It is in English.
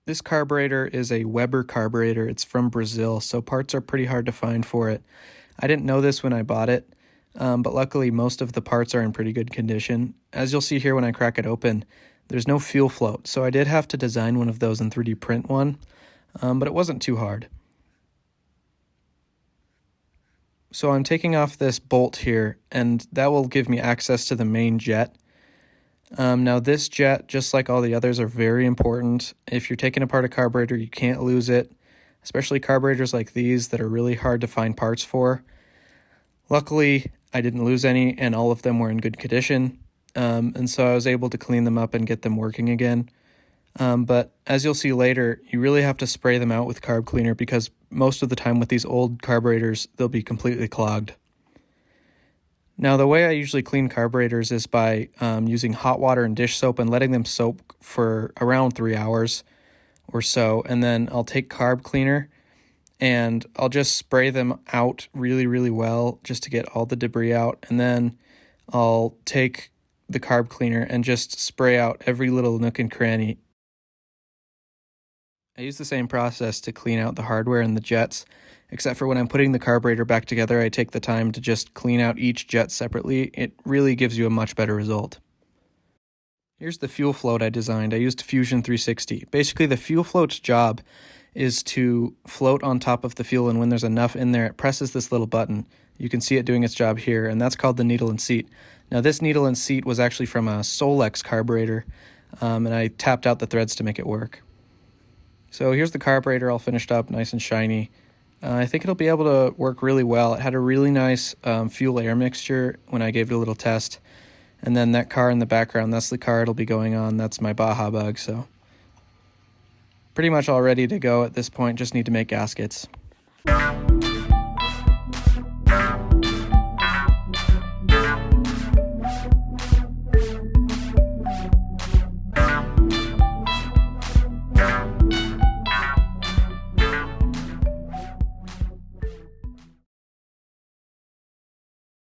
This carburetor is a Weber carburetor. It's from Brazil, so parts are pretty hard to find for it. I didn't know this when I bought it, but luckily most of the parts are in pretty good condition. As you'll see here when I crack it open, there's no fuel float, so I did have to design one of those and 3D print one, but it wasn't too hard. So I'm taking off this bolt here, and that will give me access to the main jet. Now this jet, just like all the others, are very important. If you're taking apart a carburetor, you can't lose it, especially carburetors like these that are really hard to find parts for. Luckily, I didn't lose any, and all of them were in good condition, and so I was able to clean them up and get them working again. But as you'll see later, you really have to spray them out with carb cleaner because most of the time with these old carburetors, they'll be completely clogged. Now, the way I usually clean carburetors is by using hot water and dish soap and letting them soak for around 3 hours or so. And then I'll take carb cleaner and I'll just spray them out really, really well just to get all the debris out. And then I'll take the carb cleaner and just spray out every little nook and cranny. I use the same process to clean out the hardware and the jets, except for when I'm putting the carburetor back together, I take the time to just clean out each jet separately. It really gives you a much better result. Here's the fuel float I designed. I used Fusion 360. Basically, the fuel float's job is to float on top of the fuel, and when there's enough in there, it presses this little button. You can see it doing its job here, and that's called the needle and seat. Now, this needle and seat was actually from a Solex carburetor, and I tapped out the threads to make it work. So here's the carburetor all finished up, nice and shiny. I think it'll be able to work really well. It had a really nice fuel-air mixture when I gave it a little test. And then that car in the background, that's the car it'll be going on. That's my Baja Bug, so pretty much all ready to go at this point. Just need to make gaskets.